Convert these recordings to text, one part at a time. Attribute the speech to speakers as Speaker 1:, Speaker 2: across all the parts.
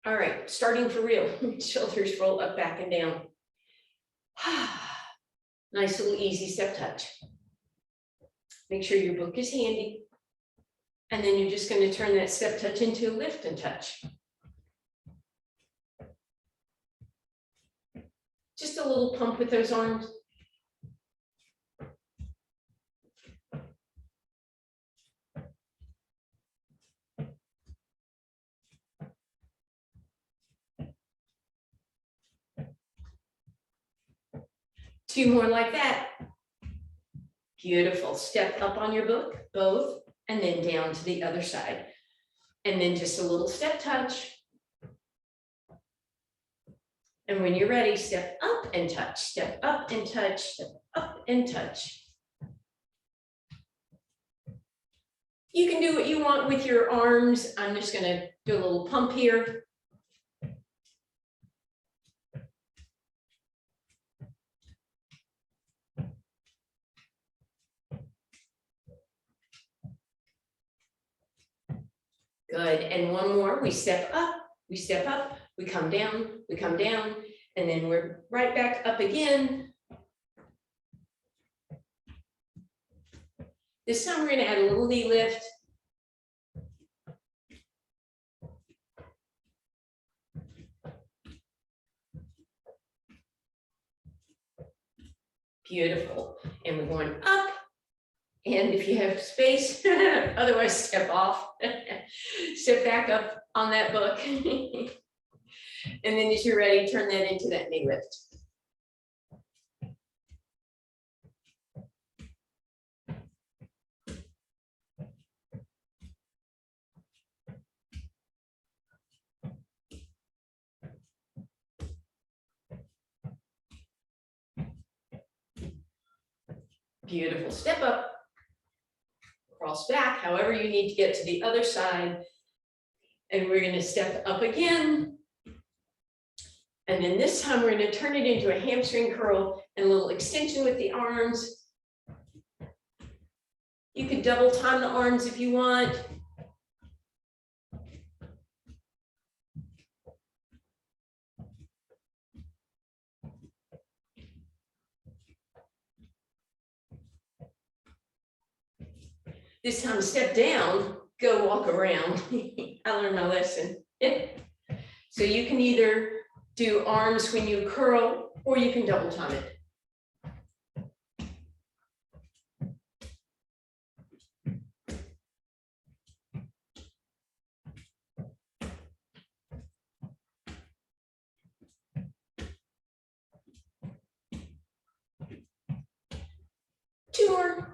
Speaker 1: All right, starting for real. Shoulders roll up, back, and down. Nice little easy step touch. Make sure your book is handy. And then you're just going to turn that step touch into a lift and touch. Just a little pump with those arms. Two more like that. Beautiful. Step up on your book, both, and then down to the other side. And then just a little step touch. And when you're ready, step up and touch, step up and touch, step up and touch. You can do what you want with your arms. I'm just going to do a little pump here. Good. And one more. We step up, we step up, we come down, and then we're right back up again. This time we're going to add a little knee lift. Beautiful. And we're going up. And if you have space, otherwise step off, step back up on that book. And then as you're ready, turn that into that knee lift. Beautiful. Step up. Cross back, however you need to get to the other side. And we're going to step up again. And then this time we're going to turn it into a hamstring curl and a little extension with the arms. You could double time the arms if you want. This time, step down, go walk around. I learned my lesson. So you can either do arms when you curl, or you can double time it. Two more.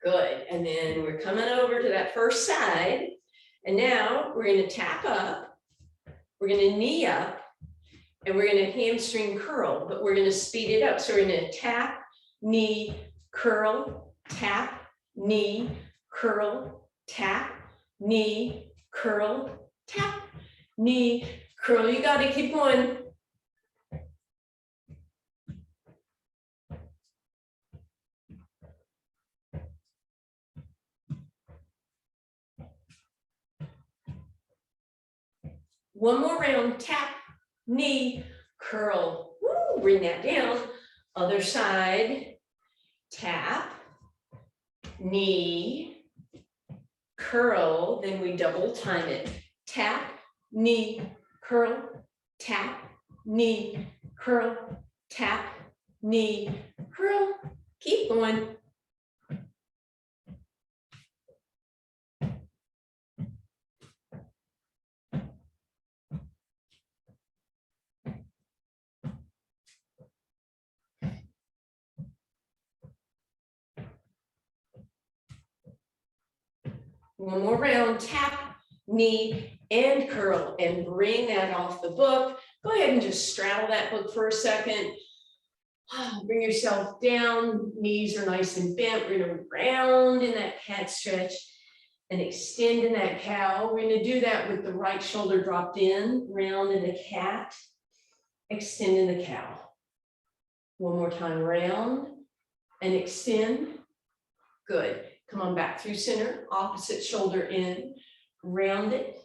Speaker 1: Good, and then we're coming over to that first side, and now we're going to tap up, we're going to knee up, and we're going to hamstring curl, but we're going to speed it up. So we're going to tap, knee, curl, tap, knee, curl, tap, knee, curl, tap, knee, curl. You got to keep going. One more round, tap, knee, curl. Woo, bring that down. Other side, tap, knee, curl. Then we double time it. Tap, knee, curl, tap, knee, curl, tap, knee, curl. Keep going. One more round, tap, knee, and curl, and bring that off the book. Go ahead and just straddle that book for a second. Bring yourself down, knees are nice and bent. We're going to round in that cat stretch and extend in that cow. We're going to do that with the right shoulder dropped in, round in the cat, extend in the cow. One more time, round and extend. Good. Come on back through center, opposite shoulder in, round it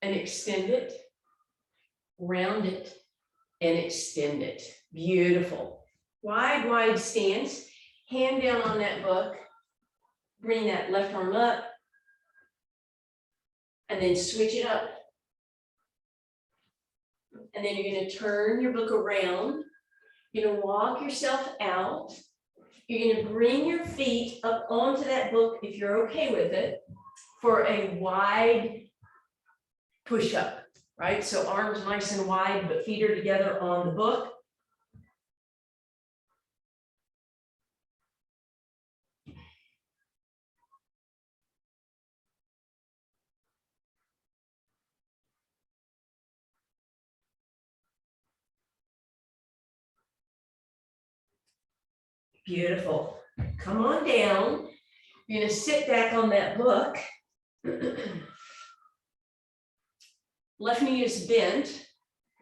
Speaker 1: and extend it, round it, and extend it. Beautiful. Wide, wide stance. Hand down on that book. Bring that left arm up. And then switch it up. And then you're going to turn your book around. You're going to walk yourself out. You're going to bring your feet up onto that book, if you're okay with it, for a wide push-up, right? So arms nice and wide, but feet are together on the book. Beautiful. Come on down. You're going to sit back on that book. Left knee is bent,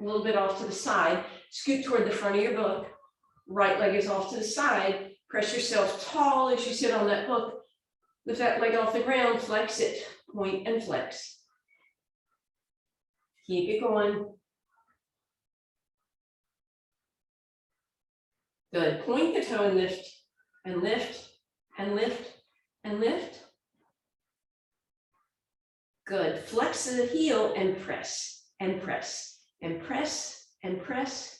Speaker 1: a little bit off to the side. Scoot toward the front of your book. Right leg is off to the side. Press yourself tall as you sit on that book. Lift that leg off the ground, flex it, point and flex. Keep it going. Good. Point the toe and lift, and lift, and lift, and lift. Good. Flex the heel and press, and press, and press, and press.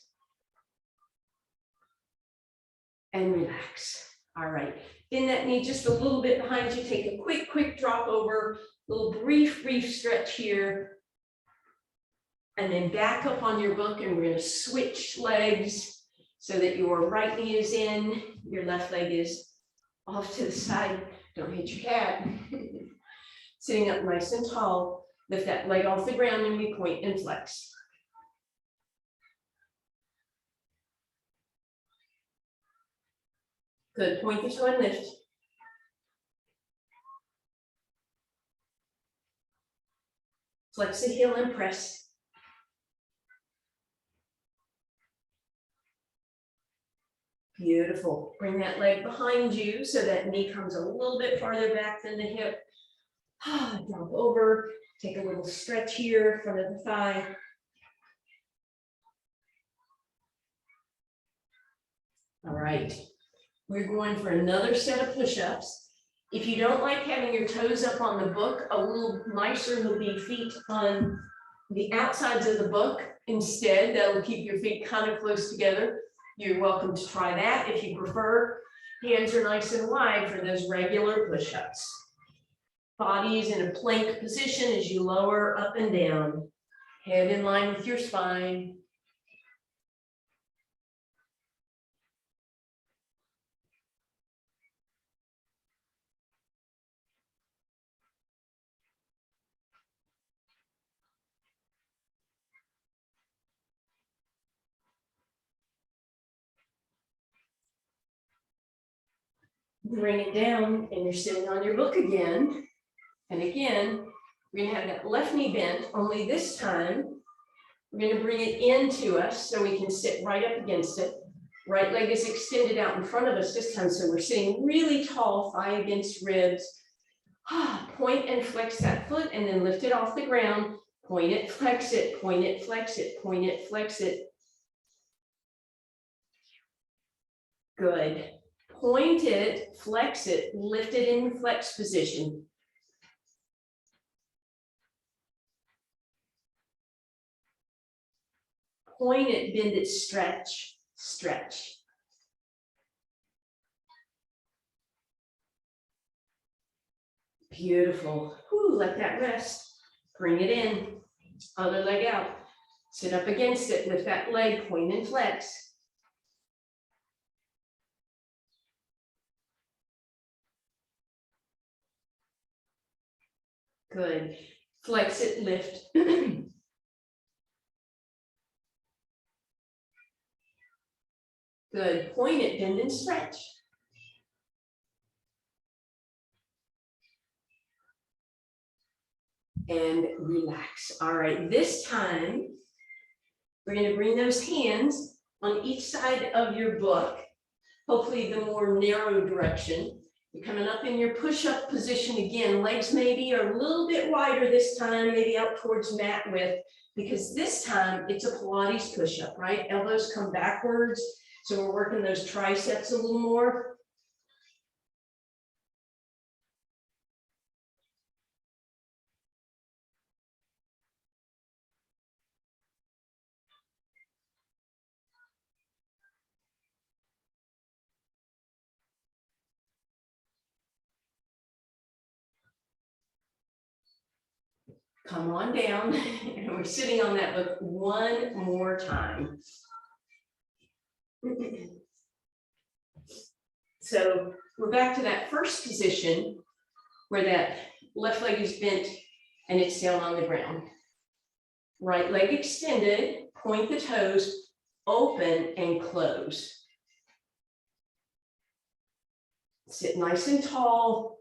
Speaker 1: And relax. All right. Bend that knee just a little bit behind you. Take a quick drop over. Little brief stretch here. And then back up on your book, and we're going to switch legs so that your right knee is in, your left leg is off to the side. Don't hit your cat. Sitting up nice and tall. Lift that leg off the ground and we point and flex. Good. Point the toe and lift. Flex the heel and press. Beautiful. Bring that leg behind you so that knee comes a little bit farther back than the hip. Drop over. Take a little stretch here, front of the thigh. All right. We're going for another set of push-ups. If you don't like having your toes up on the book, a little nicer will be feet on the outsides of the book instead. That'll keep your feet kind of close together. You're welcome to try that if you prefer. Hands are nice and wide for those regular push-ups. Body is in a plank position as you lower up and down. Head in line with your spine. Bring it down and you're sitting on your book again. And again, we're going to have that left knee bent, only this time, we're going to bring it into us so we can sit right up against it. Right leg is extended out in front of us this time, so we're sitting really tall, thigh against ribs. Point and flex that foot and then lift it off the ground. Point it, flex it, point it, flex it, point it, flex it. Good. Point it, flex it, lift it in flex position. Point it, bend it, stretch, stretch. Beautiful. Whew, let that rest. Bring it in. Other leg out. Sit up against it. Lift that leg, point and flex. Good. Flex it, lift. Good. Point it, bend and stretch. And relax. All right, this time, we're going to bring those hands on each side of your book, hopefully the more narrow direction. You're coming up in your push-up position again. Legs maybe are a little bit wider this time, maybe out towards mat width, because this time it's a Pilates push-up, right? Elbows come backwards. So we're working those triceps a little more. Come on down, and we're sitting on that book one more time. So we're back to that first position where that left leg is bent and it's down on the ground. Right leg extended, point the toes, open and close. Sit nice and tall.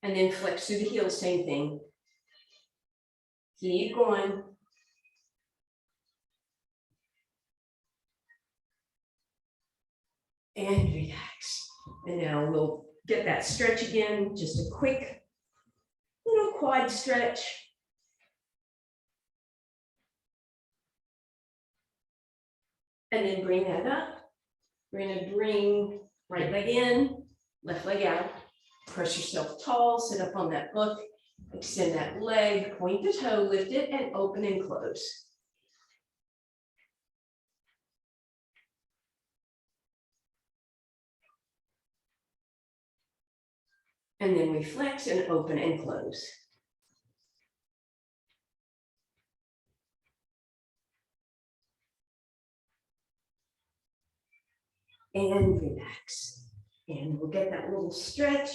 Speaker 1: And then flex through the heels, same thing. Keep going. And relax. And now we'll get that stretch again, just a quick little quad stretch. And then bring that up. We're going to bring right leg in, left leg out. Press yourself tall, sit up on that book, extend that leg, point the toe, lift it, and open and close. And then we flex and open and close. And relax. And we'll get that little stretch.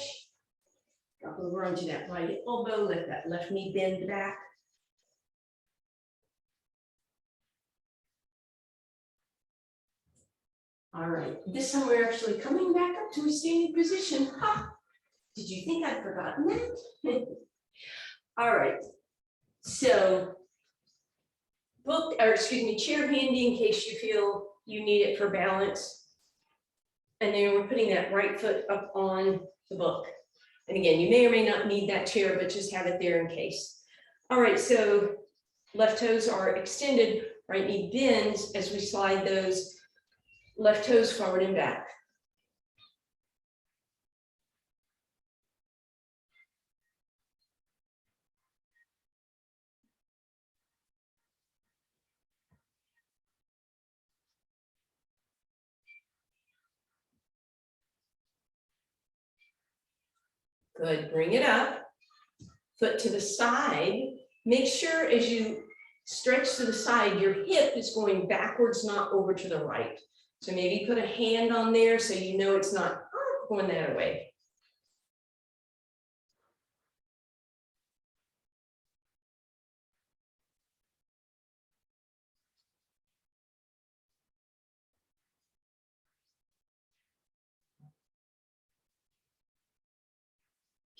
Speaker 1: Drop over onto that right elbow, let that left knee bend back. All right, this time we're actually coming back up to a standing position. Ha! Did you think I'd forgotten that? All right, so chair handy in case you feel you need it for balance. And then we're putting that right foot up on the book. And again, you may or may not need that chair, but just have it there in case. All right, so left toes are extended, right knee bends as we slide those left toes forward and back. Good, bring it up, foot to the side. Make sure as you stretch to the side, your hip is going backwards, not over to the right. So maybe put a hand on there so you know it's not going that way.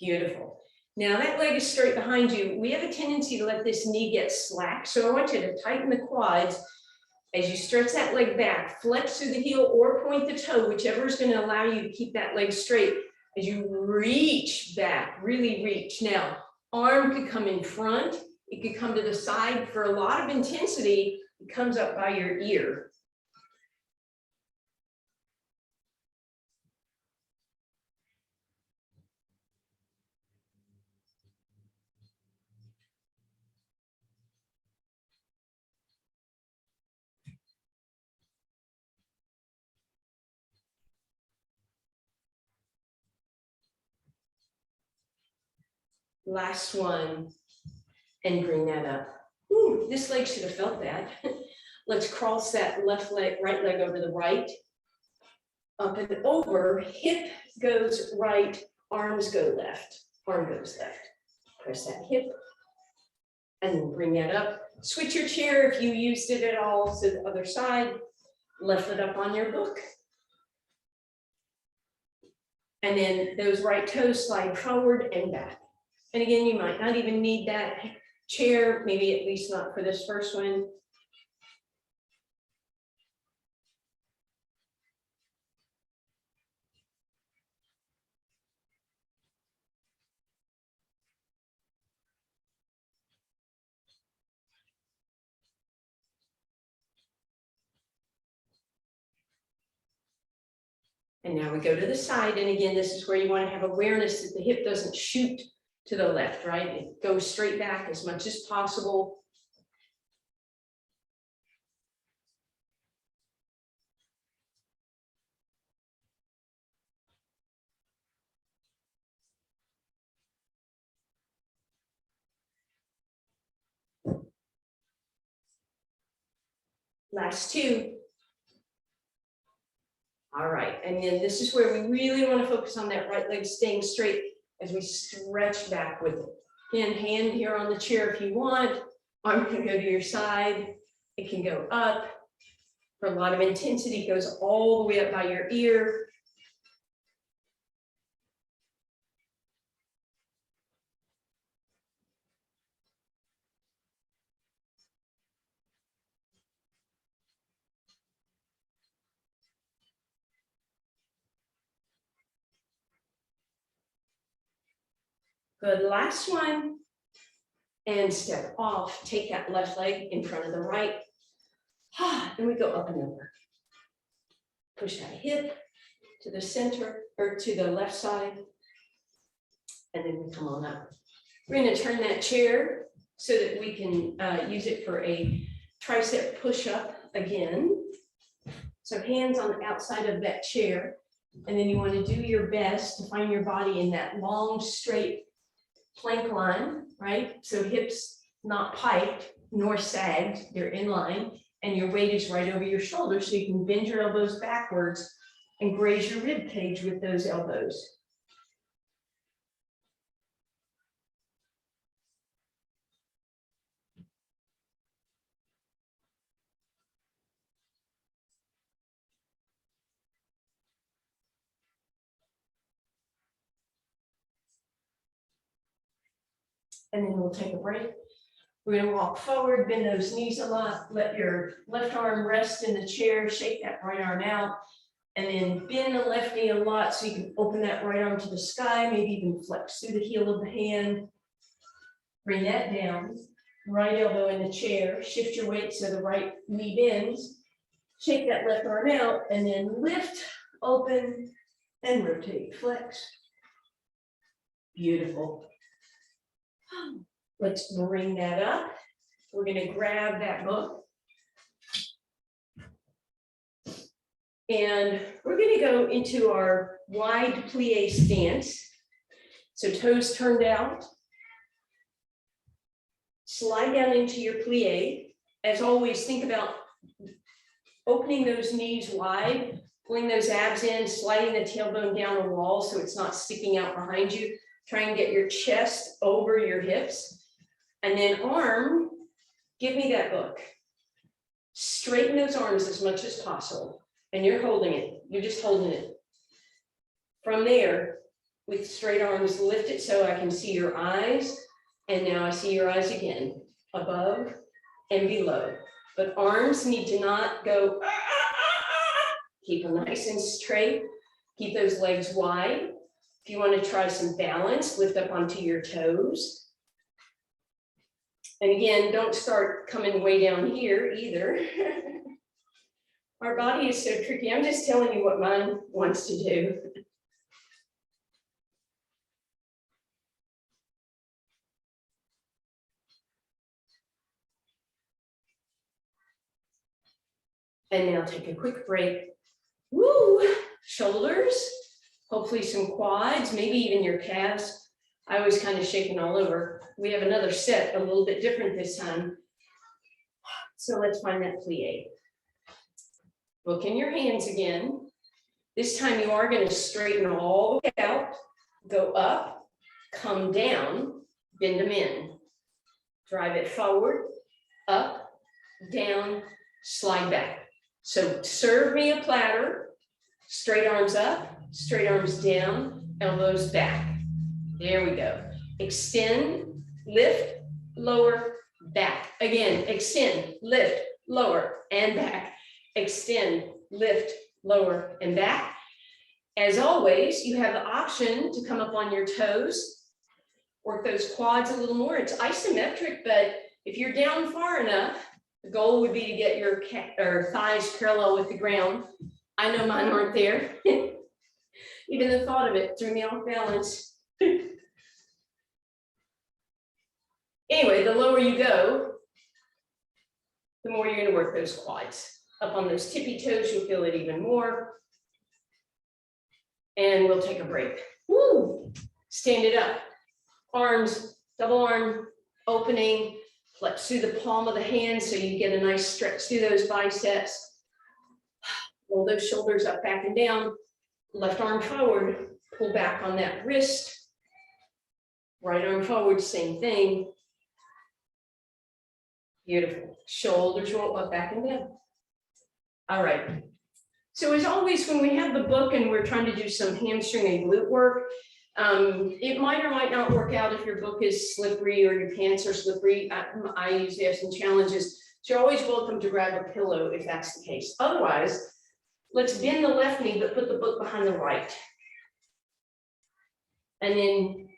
Speaker 1: Beautiful. Now that leg is straight behind you. We have a tendency to let this knee get slack. So I want you to tighten the quads as you stretch that leg back, flex through the heel or point the toe, whichever is going to allow you to keep that leg straight. As you reach back, really reach. Now, arm could come in front. It could come to the side. For a lot of intensity, it comes up by your ear. Last one, and bring that up. Ooh, this leg should have felt that. Let's cross that left leg, right leg over the right. Up and over, hip goes right, arms go left, arm goes left. Press that hip, and then bring that up. Switch your chair if you used it at all, so the other side, left foot up on your book. And then those right toes slide forward and back. And again, you might not even need that chair, maybe at least not for this first one. And now we go to the side. And again, this is where you want to have awareness that the hip doesn't shoot to the left, right? It goes straight back as much as possible. Last two. All right, and then this is where we really want to focus on that right leg staying straight as we stretch back with it. Again, hand here on the chair if you want. Arm can go to your side. It can go up. For a lot of intensity, it goes all the way up by your ear. Good, last one. And step off, take that left leg in front of the right. And we go up and over. Push that hip to the center or to the left side. And then we come on up. We're going to turn that chair so that we can use it for a tricep push-up again. So hands on the outside of that chair. And then you want to do your best to find your body in that long, straight plank line, right? So hips not piked nor sagged, they're in line, and your weight is right over your shoulders, so you can bend your elbows backwards and graze your rib cage with those elbows. And then we'll take a break. We're going to walk forward, bend those knees a lot, let your left arm rest in the chair, shake that right arm out, and then bend the left knee a lot so you can open that right arm to the sky, maybe even flex through the heel of the hand. Bring that down, right elbow in the chair, shift your weight so the right knee bends, shake that left arm out, and then lift, open, and rotate, flex. Beautiful. Let's bring that up. We're going to grab that book. And we're going to go into our wide plie stance. So toes turned out. Slide down into your plie. As always, think about opening those knees wide, pulling those abs in, sliding the tailbone down the wall so it's not sticking out behind you. Try and get your chest over your hips. And then arm, give me that book. Straighten those arms as much as possible. And you're holding it. You're just holding it. From there, with straight arms, lift it so I can see your eyes. And now I see your eyes again, above and below. But arms need to not go, keep them nice and straight. Keep those legs wide. If you want to try some balance, lift up onto your toes. And again, don't start coming way down here either. Our body is so tricky. I'm just telling you what mine wants to do. And now take a quick break. Woo! Shoulders, hopefully some quads, maybe even your calves. I was kind of shaking all over. We have another set, a little bit different this time. So let's find that plie. Look in your hands again. This time you are going to straighten all the way out, go up, come down, bend them in. Drive it forward, up, down, slide back. So serve me a platter, straight arms up, straight arms down, elbows back. There we go. Extend, lift, lower, back. Again, extend, lift, lower, and back. Extend, lift, lower, and back. As always, you have the option to come up on your toes, work those quads a little more. It's isometric, but if you're down far enough, the goal would be to get your thighs parallel with the ground. I know mine aren't there. Even the thought of it threw me off balance. Anyway, the lower you go, the more you're going to work those quads. Up on those tippy toes, you'll feel it even more. And we'll take a break. Woo! Stand it up. Arms, double arm opening. Flex through the palm of the hand so you get a nice stretch through those biceps. Roll those shoulders up, back and down. Left arm forward. Pull back on that wrist. Right arm forward, same thing. Beautiful. Shoulders roll up, back and down. All right. So as always, when we have the book and we're trying to do some hamstring and glute work, it might or might not work out if your book is slippery or your pants are slippery. I usually have some challenges. So you're always welcome to grab a pillow if that's the case. Otherwise, let's bend the left knee, but put the book behind the right. And then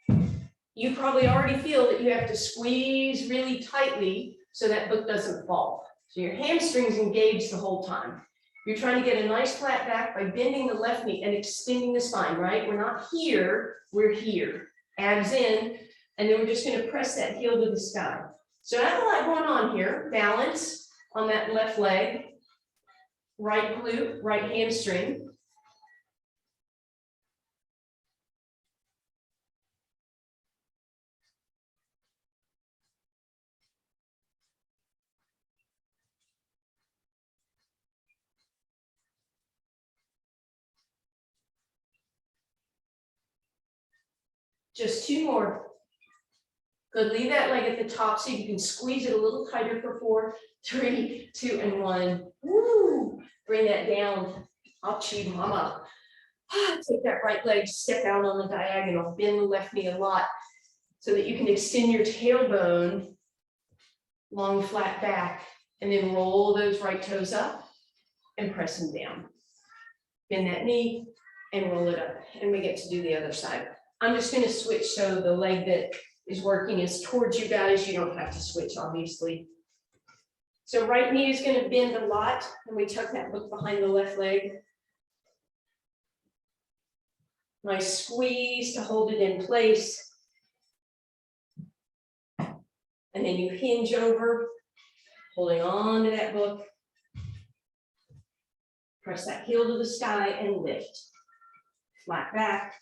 Speaker 1: you probably already feel that you have to squeeze really tightly so that book doesn't fall. So your hamstrings engaged the whole time. You're trying to get a nice flat back by bending the left knee and extending the spine, right? We're not here, we're here. Abs in, and then we're just going to press that heel to the sky. So I have a lot going on here. Balance on that left leg, right glute, right hamstring. Just two more. Good, leave that leg at the top so you can squeeze it a little tighter for 4, 3, 2, and 1. Woo! Bring that down. Ouchie, mama. Take that right leg, step out on the diagonal, bend the left knee a lot so that you can extend your tailbone, long flat back, and then roll those right toes up and press them down. Bend that knee and roll it up, and we get to do the other side. I'm just going to switch so the leg that is working is towards you guys. You don't have to switch, obviously. So right knee is going to bend a lot, and we tuck that book behind the left leg. Nice squeeze to hold it in place. And then you hinge over, holding on to that book. Press that heel to the sky and lift. Flat back.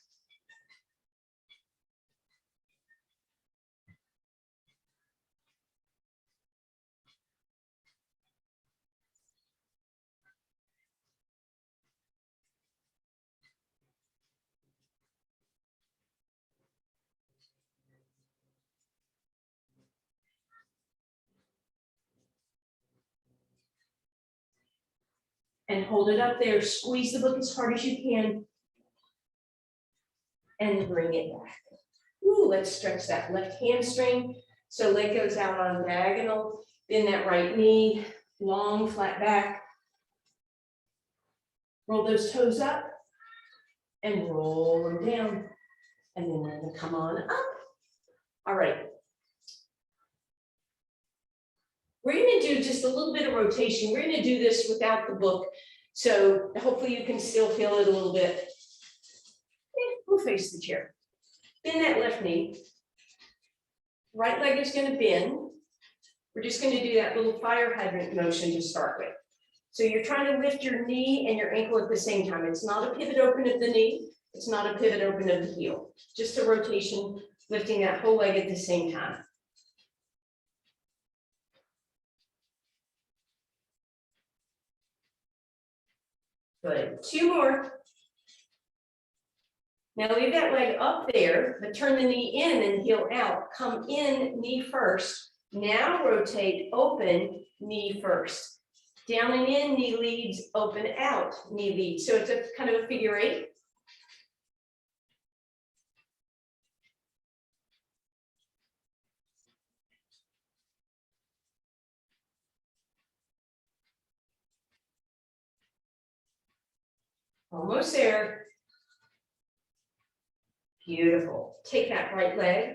Speaker 1: And hold it up there, squeeze the book as hard as you can, and bring it back. Ooh, let's stretch that left hamstring. So leg goes out on diagonal, bend that right knee, long flat back. Roll those toes up, and roll them down. And then we're gonna come on up. All right. We're going to do just a little bit of rotation. We're going to do this without the book. So hopefully you can still feel it a little bit. We'll face the chair. Bend that left knee. Right leg is going to bend. We're just going to do that little fire hydrant motion to start with. So you're trying to lift your knee and your ankle at the same time. It's not a pivot open of the knee. It's not a pivot open of the heel. Just a rotation, lifting that whole leg at the same time. Good. 2 more. Now leave that leg up there, but turn the knee in and heel out. Come in, knee first. Now rotate, open, knee first. Down and in, knee leads, open out, knee leads. So it's a kind of a figure 8. Almost there. Beautiful. Take that right leg,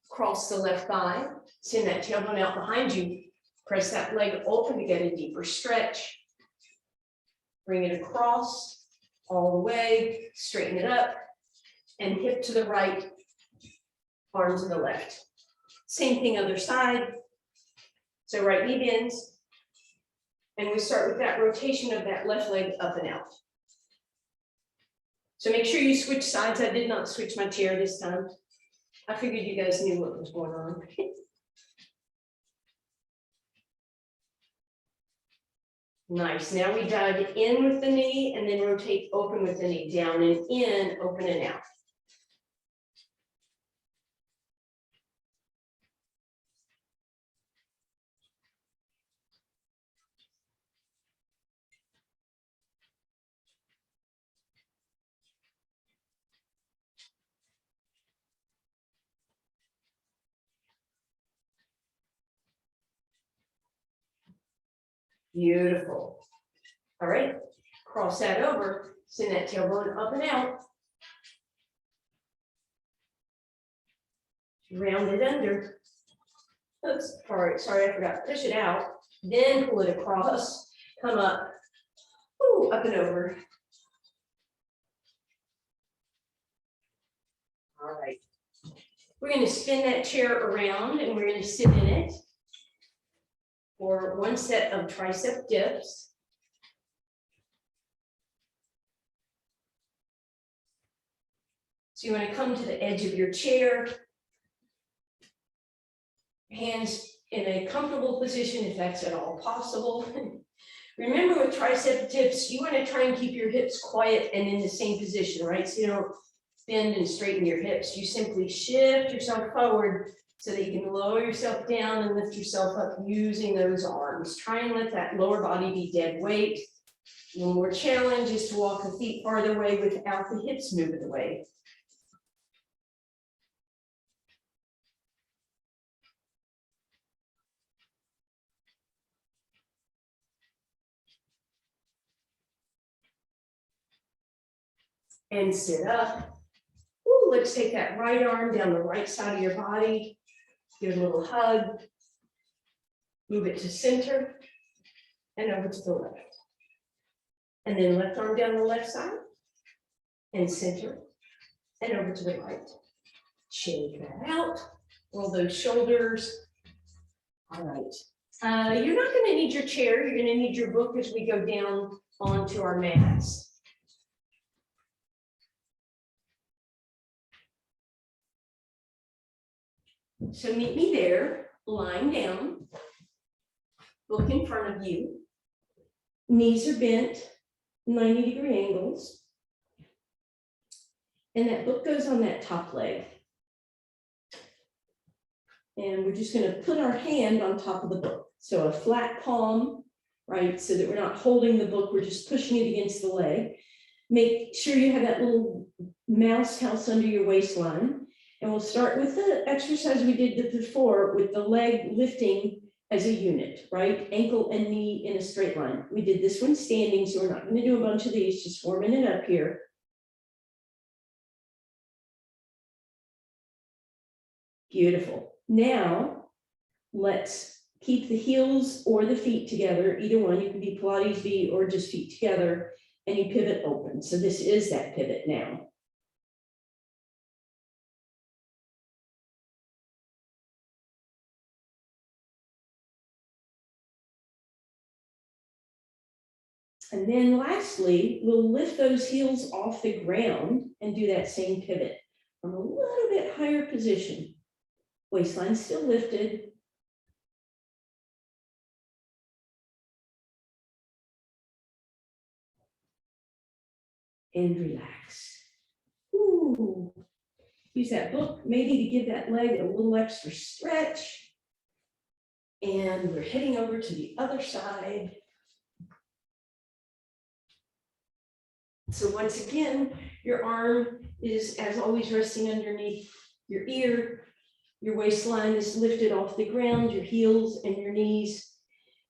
Speaker 1: cross the left thigh, send that tailbone out behind you. Press that leg open to get a deeper stretch. Bring it across, all the way, straighten it up, and hip to the right, arm to the left. Same thing other side. So right knee bends, and we start with that rotation of that left leg up and out. So make sure you switch sides. I did not switch my chair this time. I figured you guys knew what was going on. Nice. Now we dive in with the knee and then rotate open with the knee, down and in, open and out. Beautiful. All right, cross that over, send that tailbone up and out. Round it under. Oops, all right, sorry, I forgot. Push it out, then pull it across, come up, ooh, up and over. All right. We're going to spin that chair around and we're going to sit in it for one set of tricep dips. So you want to come to the edge of your chair, hands in a comfortable position if that's at all possible. Remember with tricep dips, you want to try and keep your hips quiet and in the same position, right? So you don't bend and straighten your hips. You simply shift yourself forward so that you can lower yourself down and lift yourself up using those arms. Try and let that lower body be dead weight. One more challenge is to walk the feet farther away without the hips moving away. And sit up. Ooh, let's take that right arm down the right side of your body. Give it a little hug. Move it to center and over to the left. And then left arm down the left side and center and over to the right. Shake that out. Roll those shoulders. All right. You're not going to need your chair. You're going to need your book as we go down onto our mats. So meet me there, lying down, book in front of you. Knees are bent, 90-degree angles. And that book goes on that top leg. And we're just going to put our hand on top of the book. So a flat palm, right? So that we're not holding the book, we're just pushing it against the leg. Make sure you have that little mouse house under your waistline. And we'll start with the exercise we did before with the leg lifting as a unit, right? Ankle and knee in a straight line. We did this one standing, so we're not going to do a bunch of these, just warming it up here. Beautiful. Now, let's keep the heels or the feet together, either one. You can be Pilates V or just feet together, and you pivot open. So this is that pivot now. And then lastly, we'll lift those heels off the ground and do that same pivot from a little bit higher position. Waistline still lifted. And relax. Ooh. Use that book maybe to give that leg a little extra stretch. And we're heading over to the other side. So once again, your arm is, as always, resting underneath your ear. Your waistline is lifted off the ground, your heels and your knees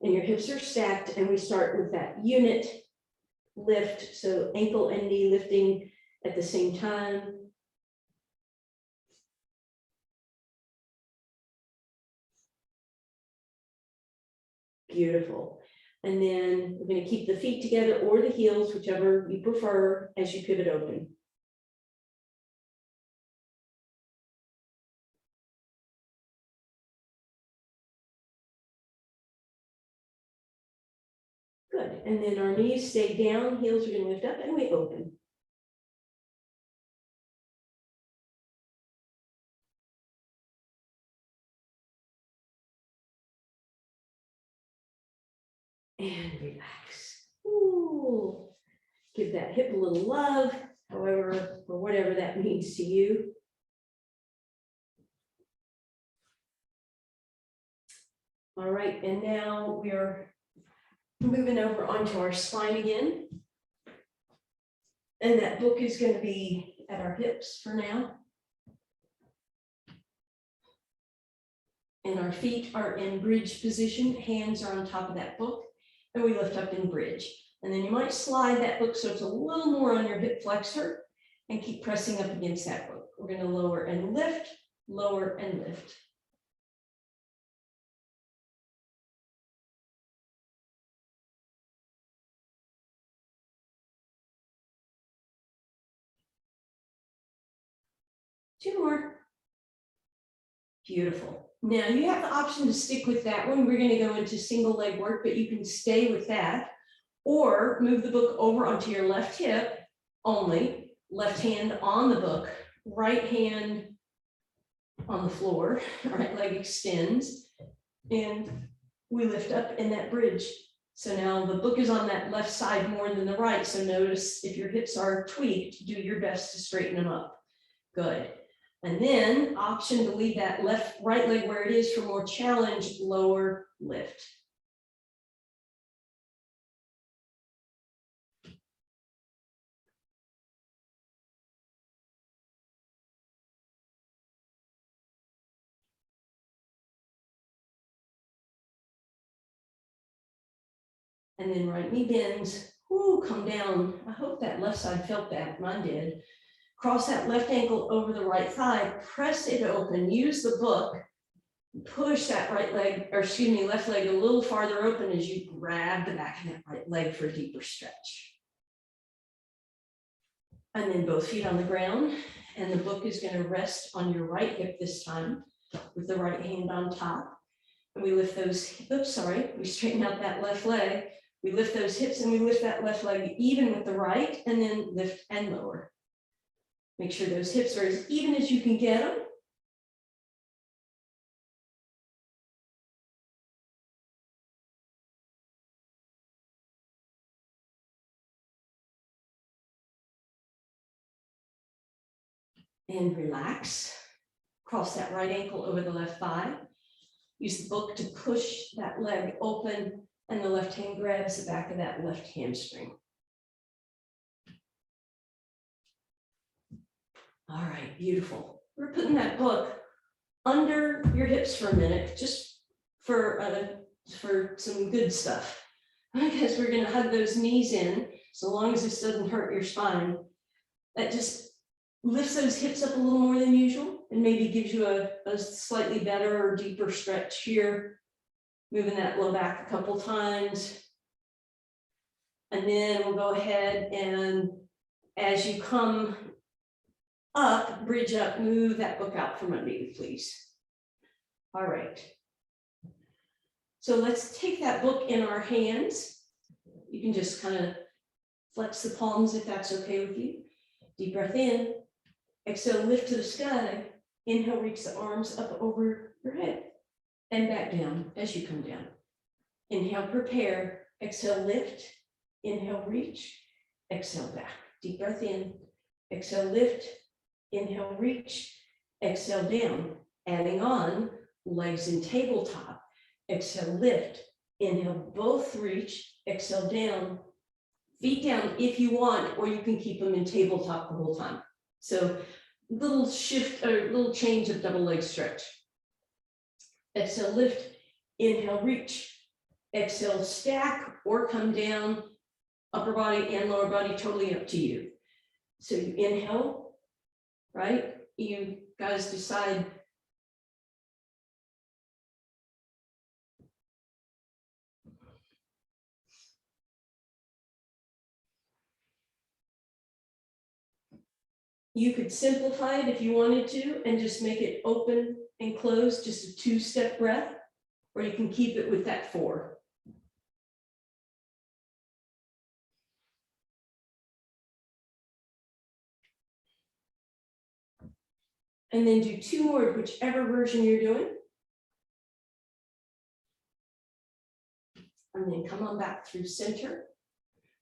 Speaker 1: and your hips are stacked. And we start with that unit lift. So ankle and knee lifting at the same time. Beautiful. And then we're going to keep the feet together or the heels, whichever you prefer, as you pivot open. Good. And then our knees stay down, heels are going to lift up, and we open. And relax. Ooh. Give that hip a little love, however, or whatever that means to you. All right, and now we are moving over onto our spine again. And that book is going to be at our hips for now. And our feet are in bridge position, hands are on top of that book, and we lift up in bridge. And then you might slide that book so it's a little more on your hip flexor and keep pressing up against that book. We're going to lower and lift, lower and lift. Two more. Beautiful. Now you have the option to stick with that one. We're going to go into single leg work, but you can stay with that or move the book over onto your left hip only, left hand on the book, right hand on the floor, right leg extends, and we lift up in that bridge. So now the book is on that left side more than the right. So notice if your hips are tweaked, do your best to straighten them up. Good. And then option to leave that right leg where it is for more challenge, lower lift. And then right knee bends, ooh, come down. I hope that left side felt that, mine did. Cross that left ankle over the right thigh, press it open, use the book, push that right leg, or excuse me, left leg a little farther open as you grab the back of that right leg for a deeper stretch. And then both feet on the ground, and the book is going to rest on your right hip this time with the right hand on top. And we lift those, we straighten out that left leg, we lift those hips and we lift that left leg even with the right, and then lift and lower. Make sure those hips are as even as you can get them. And relax. Cross that right ankle over the left thigh. Use the book to push that leg open, and the left hand grabs the back of that left hamstring. All right, beautiful. We're putting that book under your hips for a minute, just for some good stuff, because we're going to hug those knees in, so long as this doesn't hurt your spine. That just lifts those hips up a little more than usual and maybe gives you a slightly better or deeper stretch here. Moving that low back a couple times. And then we'll go ahead and as you come up, bridge up, move that book out from under you, please. All right. So let's take that book in our hands. You can just kind of flex the palms if that's okay with you. Deep breath in. Exhale, lift to the sky. Inhale, reach the arms up over your head and back down as you come down. Inhale, prepare. Exhale, lift. Inhale, reach. Exhale, back. Deep breath in. Exhale, lift. Inhale, reach. Exhale, down. Adding on, legs in tabletop. Exhale, lift. Inhale, both reach. Exhale, down. Feet down if you want, or you can keep them in tabletop the whole time. So little shift or little change of double leg stretch. Exhale, lift. Inhale, reach. Exhale, stack or come down. Upper body and lower body, totally up to you. So you inhale, right? You guys decide. You could simplify it if you wanted to and just make it open and close, just a 2-step breath, or you can keep it with that 4. And then do 2 more, whichever version you're doing. And then come on back through center.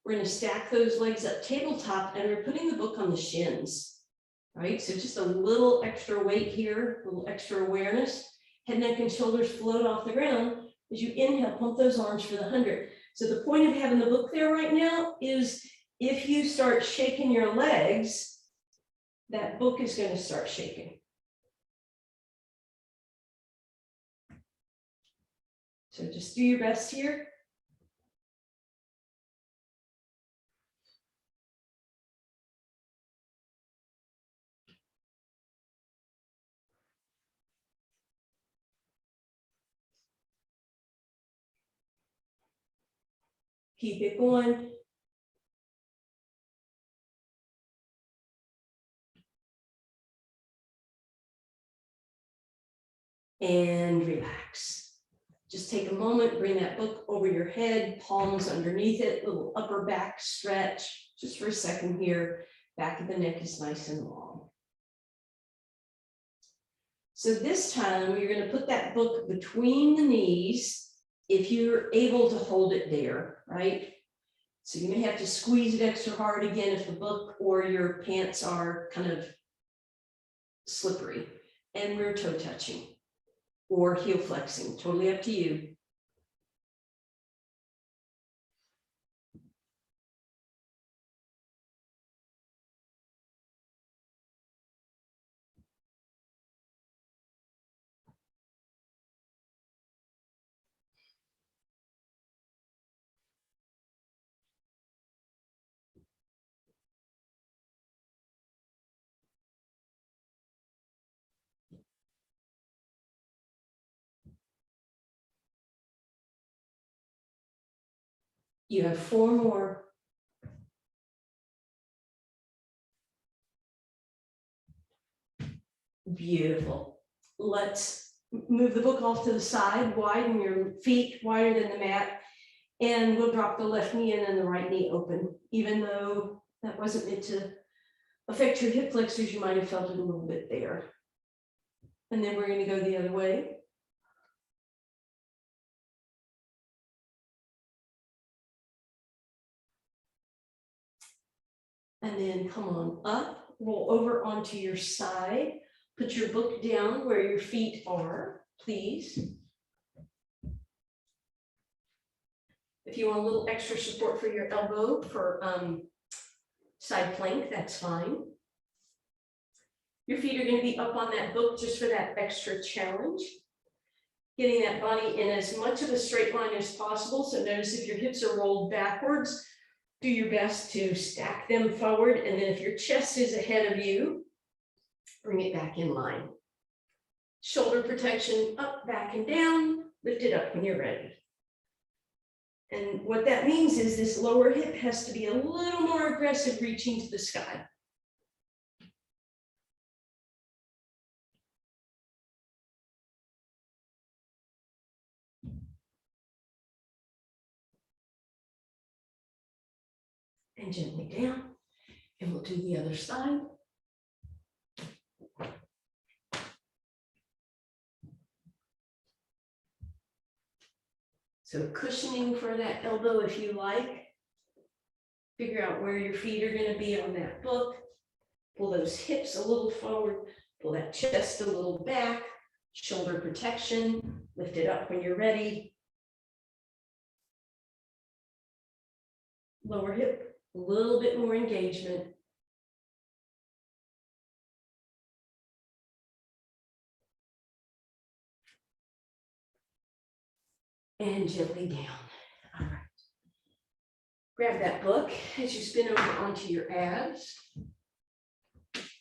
Speaker 1: We're going to stack those legs up tabletop, and we're putting the book on the shins, right? So just a little extra weight here, a little extra awareness. Head, neck, and shoulders float off the ground. As you inhale, pump those arms for the 100. So the point of having the book there right now is if you start shaking your legs, that book is going to start shaking. So just do your best here. Keep it going. And relax. Just take a moment, bring that book over your head, palms underneath it, little upper back stretch, just for a second here. Back of the neck is nice and long. So this time you're going to put that book between the knees if you're able to hold it there, right? So you may have to squeeze it extra hard again if the book or your pants are kind of slippery. And we're toe touching or heel flexing, totally up to you. You have 4 more. Beautiful. Let's move the book off to the side, widen your feet wider than the mat, and we'll drop the left knee in and the right knee open. Even though that wasn't meant to affect your hip flexors, you might have felt it a little bit there. And then we're going to go the other way. And then come on up, roll over onto your side. Put your book down where your feet are, please. If you want a little extra support for your elbow for side plank, that's fine. Your feet are going to be up on that book just for that extra challenge. Getting that body in as much of a straight line as possible. So notice if your hips are rolled backwards, do your best to stack them forward. And then if your chest is ahead of you, bring it back in line. Shoulder protection up, back, and down. Lift it up when you're ready. And what that means is this lower hip has to be a little more aggressive, reaching to the sky. And gently down. And we'll do the other side. So cushioning for that elbow if you like. Figure out where your feet are going to be on that book. Pull those hips a little forward. Pull that chest a little back. Shoulder protection. Lift it up when you're ready. Lower hip, a little bit more engagement. And gently down. All right. Grab that book as you spin over onto your abs.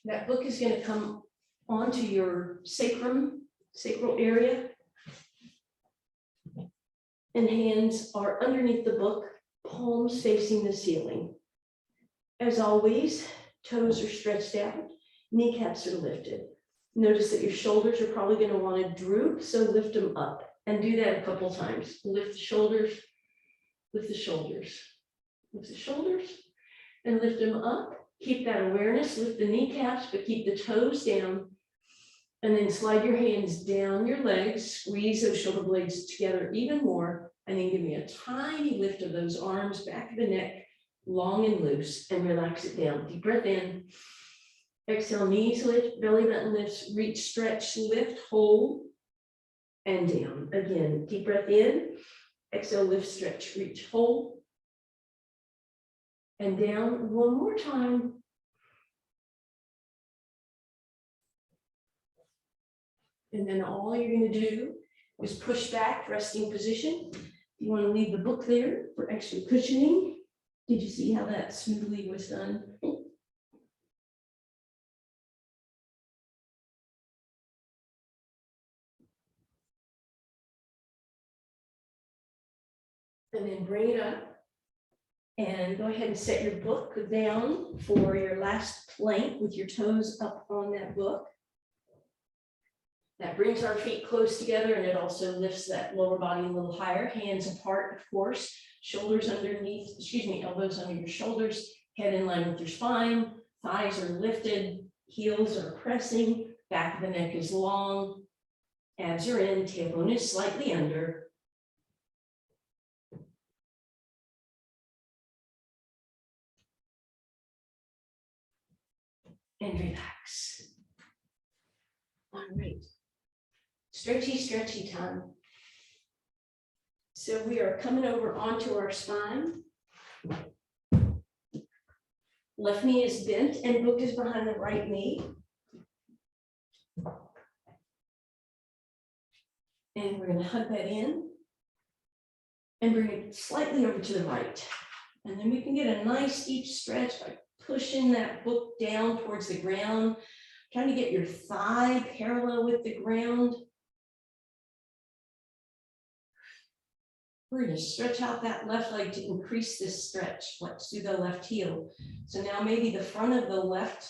Speaker 1: That book is going to come onto your sacral area. And hands are underneath the book, palms facing the ceiling. As always, toes are stretched out.
Speaker 2: kneecaps are lifted. Notice that your shoulders are probably going to want to droop, so lift them up and do that a couple times. Lift the shoulders, lift the shoulders, lift the shoulders, and lift them up. Keep that awareness, lift the kneecaps, but keep the toes down. And then slide your hands down your legs, squeeze those shoulder blades together even more, and then give me a tiny lift of those arms, back of the neck, long and loose, and relax it down. Deep breath in. Exhale, knees lift, belly button lifts, reach, stretch, lift, hold, and down. Again, deep breath in. Exhale, lift, stretch, reach, hold, and down. One more time. And then all you're going to do is push back, resting position. You want to leave the book there for extra cushioning. Did you see how that smoothly was done? And then bring it up. And go ahead and set your book down for your last plank with your toes up on that book. That brings our feet close together, and it also lifts that lower body a little higher, hands apart, of course, shoulders underneath, elbows under your shoulders, head in line with your spine, thighs are lifted, heels are pressing, back of the neck is long, abs are in, tailbone is slightly under. And relax. All right. Stretchy, stretchy time. So we are coming over onto our spine. Left knee is bent and book is behind the right knee. And we're going to hug that in and bring it slightly over to the right. And then we can get a nice deep stretch by pushing that book down towards the ground, trying to get your thigh parallel with the ground. We're going to stretch out that left leg to increase this stretch. Let's do the left heel. So now maybe the front of the left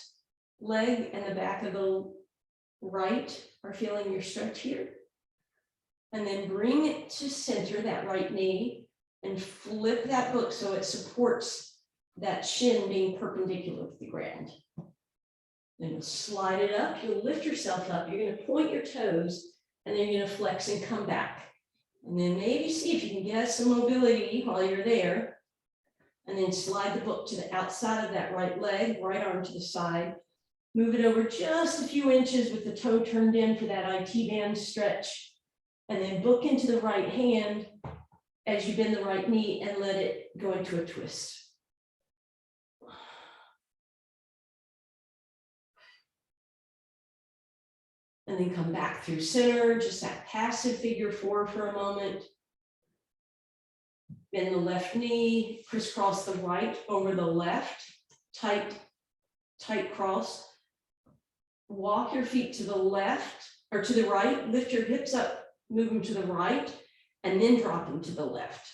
Speaker 2: leg and the back of the right are feeling your stretch here. And then bring it to center, that right knee, and flip that book so it supports that shin being perpendicular with the ground. Then you'll slide it up, you'll lift yourself up, you're going to point your toes, and then you're going to flex and come back. And then maybe see if you can get some mobility while you're there. And then slide the book to the outside of that right leg, right arm to the side. Move it over just a few inches with the toe turned in for that IT band stretch. And then book into the right hand as you bend the right knee and let it go into a twist. And then come back through center, just that passive figure four for a moment. Bend the left knee, crisscross the right over the left, tight cross. Walk your feet to the left or to the right, lift your hips up, move them to the right, and then drop them to the left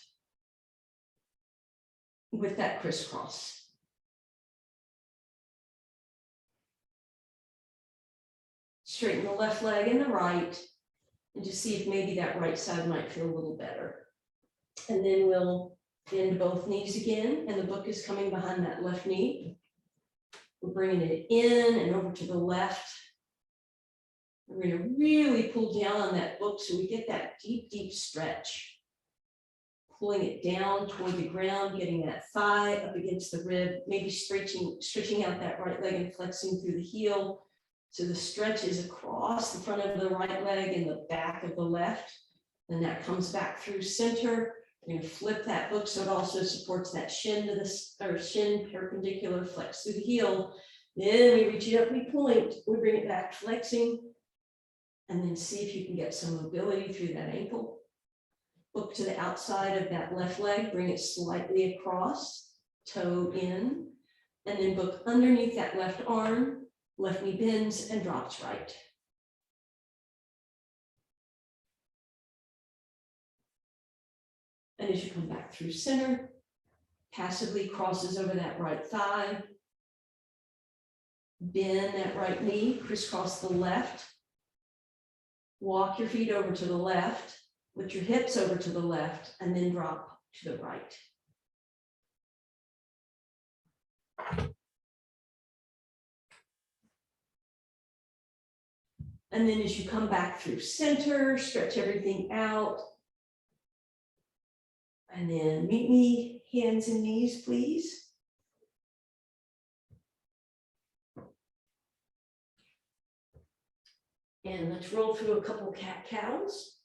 Speaker 2: with that crisscross. Straighten the left leg and the right, and just see if maybe that right side might feel a little better. And then we'll bend both knees again, and the book is coming behind that left knee. We're bringing it in and over to the left. We're going to really pull down on that book so we get that deep, deep stretch. Pulling it down toward the ground, getting that thigh up against the rib, maybe stretching out that right leg and flexing through the heel. So the stretch is across the front of the right leg and the back of the left. Then that comes back through center. You're going to flip that book so it also supports that shin to the shin perpendicular, flex through the heel. Then we reach it up, we point, we bring it back, flexing, and then see if you can get some mobility through that ankle. Book to the outside of that left leg, bring it slightly across, toe in, and then book underneath that left arm. Left knee bends and drops right. And as you come back through center, passively crosses over that right thigh. Bend that right knee, crisscross the left. Walk your feet over to the left, put your hips over to the left, and then drop to the right. And then as you come back through center, stretch everything out. And then meet me, hands and knees, please. And let's roll through a couple cat-cows.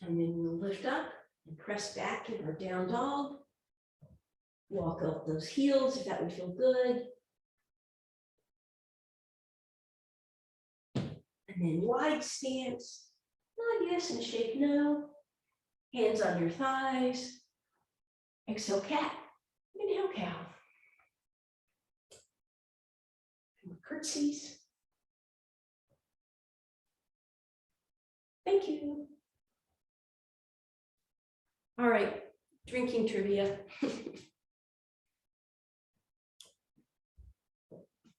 Speaker 2: And then we'll lift up and press back in our down dog. Walk up those heels if that would feel good. And then wide stance, nod yes and shake no. Hands on your thighs. Exhale cat, inhale cow. And curtsies. Thank you. All right, drinking trivia.